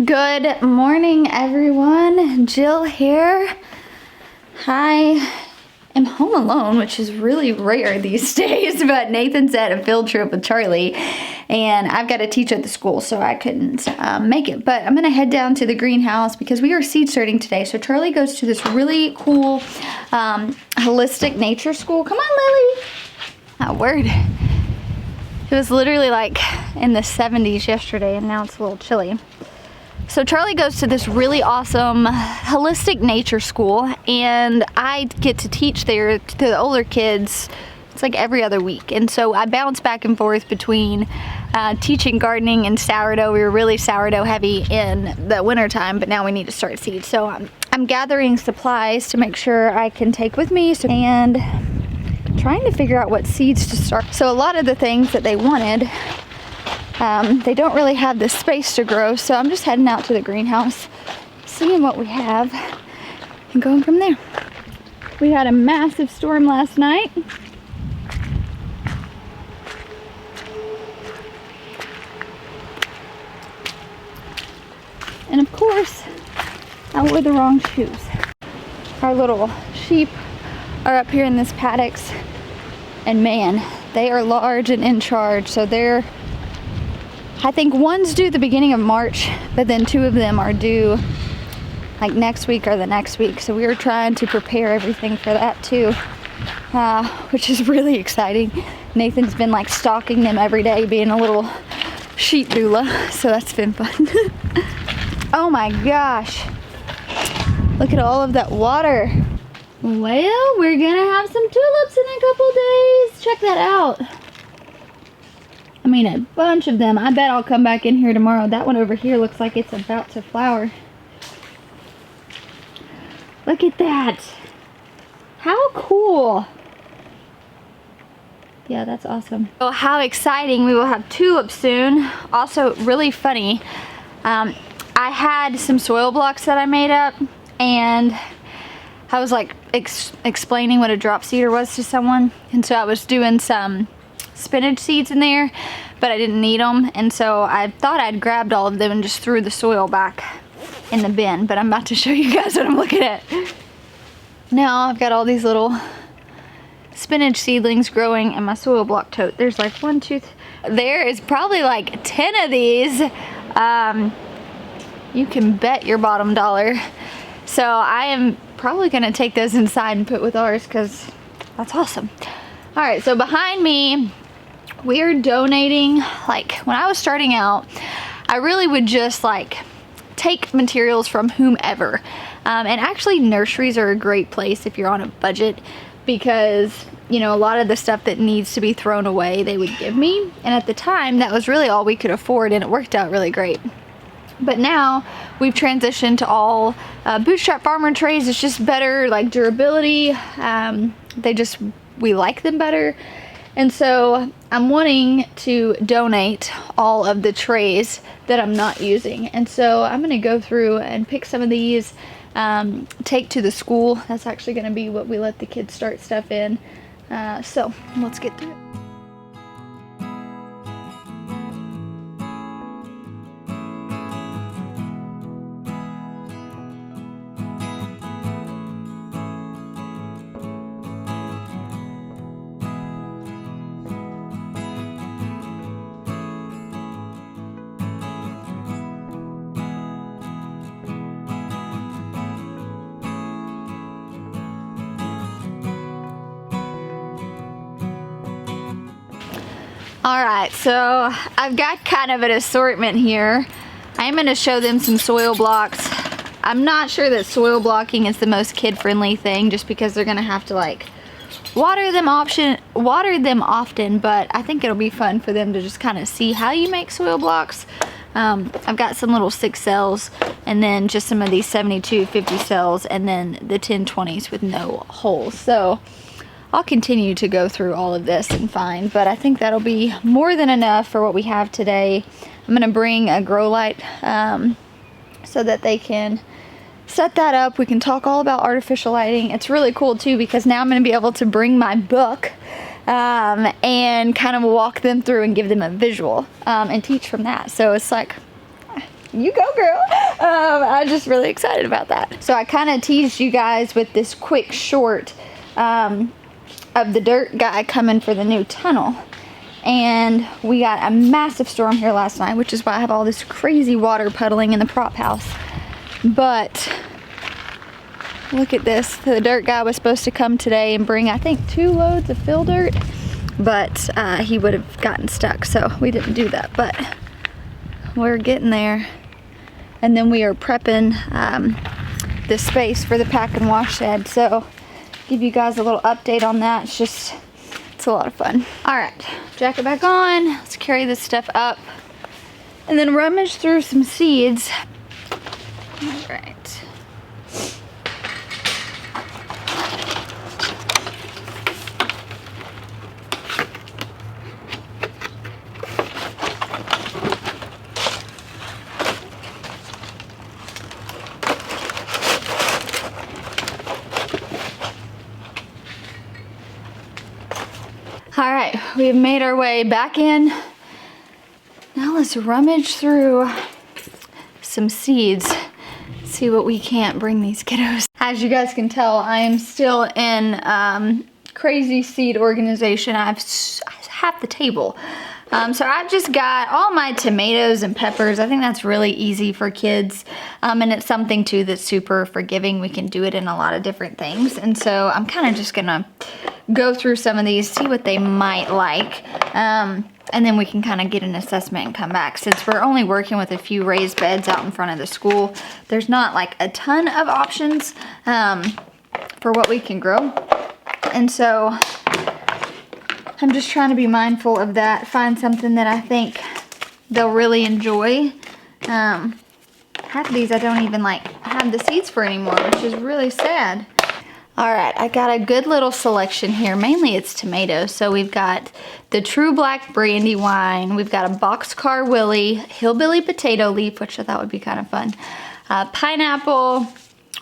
Good morning, everyone. Jill here. I am home alone, which is really rare these days, but Nathan's at a field trip with Charlie, and I've got to teach at the school, so I couldn't make it. But I'm going to head down to the greenhouse because we are seed starting today. So Charlie goes to this really cool holistic nature school. Come on, Lily. Oh, word. It was literally like in the 70s yesterday, and now it's a little chilly. So Charlie goes to this really awesome holistic nature school, and I get to teach there to the older kids. It's like every other week, and so I bounce back and forth between teaching gardening and sourdough. We were really sourdough heavy in the wintertime, but now we need to start seeds. So I'm gathering supplies to make sure I can take with me, and trying to figure out what seeds to start. So a lot of the things that they wanted, they don't really have the space to grow, so I'm just heading out to the greenhouse, seeing what we have, and going from there. We had a massive storm last night. And of course, I wore the wrong shoes. Our little sheep are up here in this paddocks, and man, they are large and in charge, so they're, I think one's due the beginning of March, but then two of them are due like next week or the next week. So we were trying to prepare everything for that too, which is really exciting. Nathan's been like stalking them every day, being a little sheep doula, so that's been fun. Oh my gosh, look at all of that water. Well, we're gonna have some tulips in a couple days. Check that out. I mean, a bunch of them. I bet I'll come back in here tomorrow. That one over here looks like it's about to flower. Look at that. How cool. Yeah, that's awesome. Oh, how exciting. We will have tulips soon. Also, really funny. I had some soil blocks that I made up, and I was like explaining what a drop seeder was to someone. And so I was doing some spinach seeds in there, but I didn't need them, and so I thought I'd grabbed all of them and just threw the soil back in the bin. But I'm about to show you guys what I'm looking at. Now I've got all these little spinach seedlings growing in my soil block tote. There's like there is probably like 10 of these. You can bet your bottom dollar. So I am probably gonna take those inside and put with ours, because that's awesome. All right, so behind me, we are donating. Like when I was starting out, I really would just like take materials from whomever. And actually nurseries are a great place if you're on a budget, because you know, a lot of the stuff that needs to be thrown away, they would give me. And at the time, that was really all we could afford, and it worked out really great. But now we've transitioned to all bootstrap farmer trays. It's just better, like durability. We like them better. And so I'm wanting to donate all of the trays that I'm not using. And so I'm gonna go through and pick some of these, take to the school. That's actually gonna be what we let the kids start stuff in. So let's get through it. All right, so I've got kind of an assortment here. I'm gonna show them some soil blocks. I'm not sure that soil blocking is the most kid-friendly thing, just because they're gonna have to like water them often, but I think it'll be fun for them to just kind of see how you make soil blocks. I've got some little 6 cells, and then just some of these 72, 50 cells, and then the 1020s with no holes. So I'll continue to go through all of this and find, but I think that'll be more than enough for what we have today. I'm gonna bring a grow light so that they can set that up. We can talk all about artificial lighting. It's really cool too, because now I'm gonna be able to bring my book and kind of walk them through and give them a visual and teach from that. So it's like You go, girl. I'm just really excited about that. So I kind of teased you guys with this quick short of the dirt guy coming for the new tunnel. And we got a massive storm here last night, which is why I have all this crazy water puddling in the prop house. But look at this. The dirt guy was supposed to come today and bring, I think, 2 loads of fill dirt, but he would have gotten stuck, so we didn't do that. But we're getting there. And then we are prepping the space for the pack and wash shed. So give you guys a little update on that. It's a lot of fun. All right, jacket back on. Let's carry this stuff up and then rummage through some seeds. All right. All right, we've made our way back in. Now let's rummage through some seeds, see what we can't bring these kiddos. As you guys can tell, I am still in crazy seed organization. I have half the table. So I've just got all my tomatoes and peppers. I think that's really easy for kids. And it's something too that's super forgiving. We can do it in a lot of different things. And so I'm kind of just gonna go through some of these, see what they might like. And then we can kind of get an assessment and come back. Since we're only working with a few raised beds out in front of the school, there's not like a ton of options for what we can grow. And so I'm just trying to be mindful of that, find something that I think they'll really enjoy. Half of these I don't even like have the seeds for anymore, which is really sad. All right, I got a good little selection here. Mainly it's tomatoes. So we've got the True Black Brandywine. We've got a Boxcar Willie, Hillbilly Potato Leaf, which I thought would be kind of fun. Pineapple.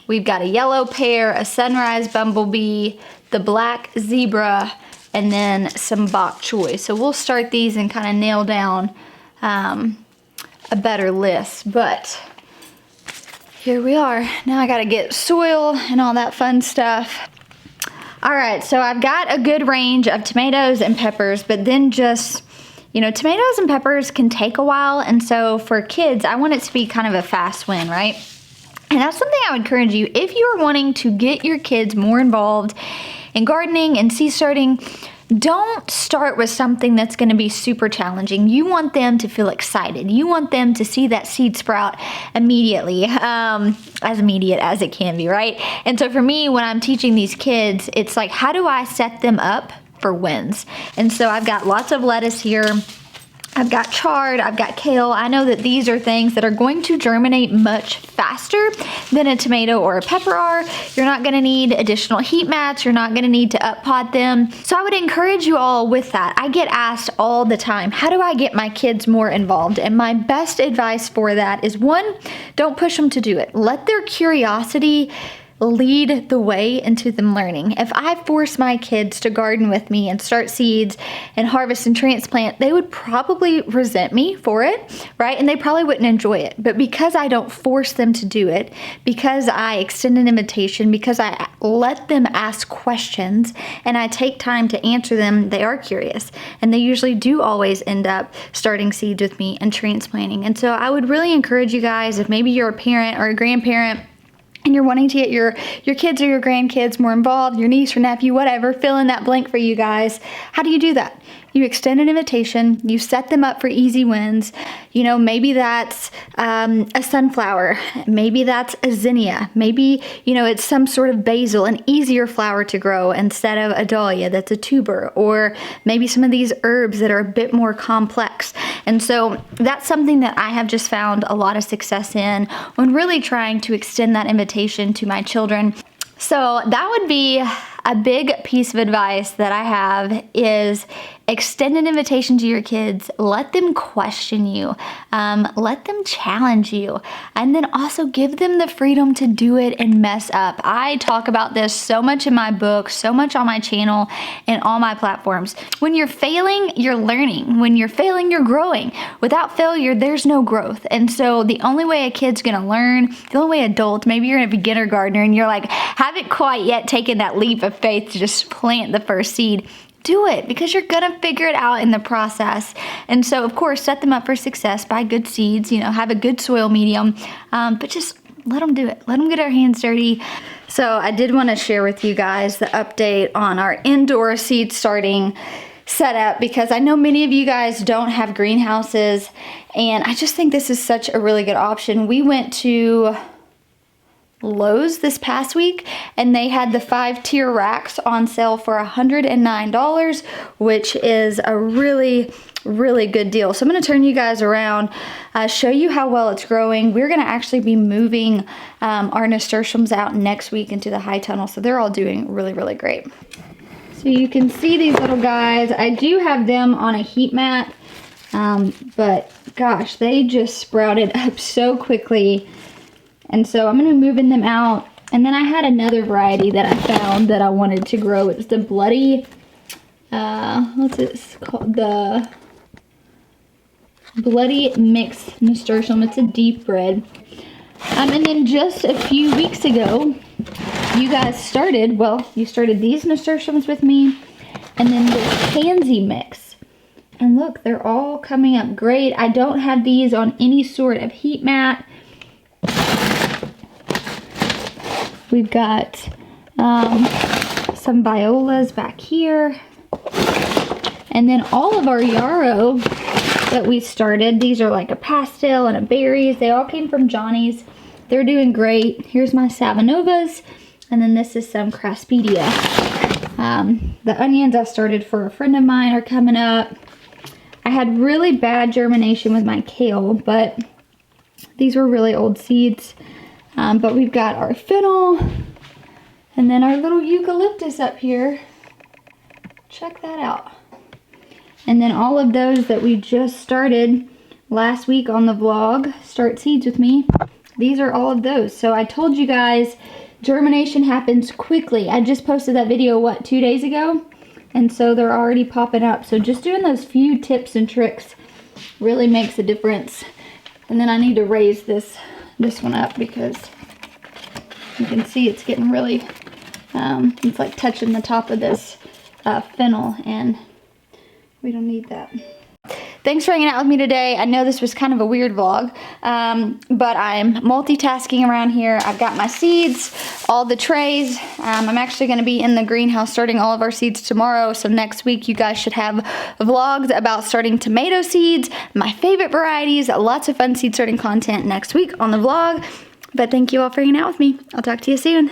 We've got a Yellow Pear, a Sunrise Bumblebee, the Black Zebra, and then some bok choy. So we'll start these and kind of nail down a better list. But here we are. Now I gotta get soil and all that fun stuff. All right, so I've got a good range of tomatoes and peppers, but then just, you know, tomatoes and peppers can take a while. And so for kids, I want it to be kind of a fast win, right? And that's something I would encourage you, if you're wanting to get your kids more involved in gardening and seed starting, don't start with something that's going to be super challenging. You want them to feel excited. You want them to see that seed sprout immediately, as immediate as it can be, right? And so for me, when I'm teaching these kids, it's like, how do I set them up for wins? And so I've got lots of lettuce here. I've got chard, I've got kale. I know that these are things that are going to germinate much faster than a tomato or a pepper are. You're not gonna need additional heat mats. You're not gonna need to up pot them. So I would encourage you all with that. I get asked all the time, how do I get my kids more involved? And my best advice for that is, one, don't push them to do it. Let their curiosity lead the way into them learning. If I force my kids to garden with me and start seeds and harvest and transplant, they would probably resent me for it, right? And they probably wouldn't enjoy it. But because I don't force them to do it, because I extend an invitation, because I let them ask questions and I take time to answer them, they are curious. And they usually do always end up starting seeds with me and transplanting. And so I would really encourage you guys, if maybe you're a parent or a grandparent and you're wanting to get your kids or your grandkids more involved, your niece or nephew, whatever, fill in that blank for you guys. How do you do that? You extend an invitation, you set them up for easy wins. You know, maybe that's a sunflower, maybe that's a zinnia, maybe, you know, it's some sort of basil, an easier flower to grow instead of a dahlia that's a tuber, or maybe some of these herbs that are a bit more complex. And so that's something that I have just found a lot of success in when really trying to extend that invitation to my children. So that would be a big piece of advice that I have, is extend an invitation to your kids. Let them question you. Let them challenge you. And then also give them the freedom to do it and mess up. I talk about this so much in my book, so much on my channel and all my platforms. When you're failing, you're learning. When you're failing, you're growing. Without failure, there's no growth. And so the only way a kid's gonna learn, the only way adults, maybe you're a beginner gardener and you're like, haven't quite yet taken that leap of faith to just plant the first seed. Do it, because you're gonna figure it out in the process. And so of course, set them up for success, buy good seeds, have a good soil medium, but just let them do it. Let them get our hands dirty. So I did want to share with you guys the update on our indoor seed starting setup, because I know many of you guys don't have greenhouses, and I just think this is such a really good option. We went to Lowe's this past week and they had the 5-tier racks on sale for $109, which is a really good deal. So I'm going to turn you guys around, show you how well it's growing. We're going to actually be moving our nasturtiums out next week into the high tunnel, so they're all doing really great. So you can see these little guys. I do have them on a heat mat, but gosh, they just sprouted up so quickly. And so I'm going to be moving them out. And then I had another variety that I found that I wanted to grow. It's the bloody, what's it called? The bloody mixed nasturtium. It's a deep red. And then just a few weeks ago, you guys started, you started these nasturtiums with me. And then this pansy mix. And look, they're all coming up great. I don't have these on any sort of heat mat. We've got some violas back here. And then all of our yarrow that we started, these are like a pastel and a berries. They all came from Johnny's. They're doing great. Here's my Savanovas. And then this is some Craspedia. The onions I started for a friend of mine are coming up. I had really bad germination with my kale, but these were really old seeds. But we've got our fennel and then our little eucalyptus up here. Check that out. And then all of those that we just started last week on the vlog, Start Seeds With Me, these are all of those. So I told you guys, germination happens quickly. I just posted that video, 2 days ago? And so they're already popping up. So just doing those few tips and tricks really makes a difference. And then I need to raise this one up because you can see it's getting really, it's like touching the top of this fennel, and we don't need that. Thanks for hanging out with me today. I know this was kind of a weird vlog, but I'm multitasking around here. I've got my seeds, all the trays. I'm actually going to be in the greenhouse starting all of our seeds tomorrow, so next week you guys should have vlogs about starting tomato seeds, my favorite varieties, lots of fun seed starting content next week on the vlog. But thank you all for hanging out with me. I'll talk to you soon.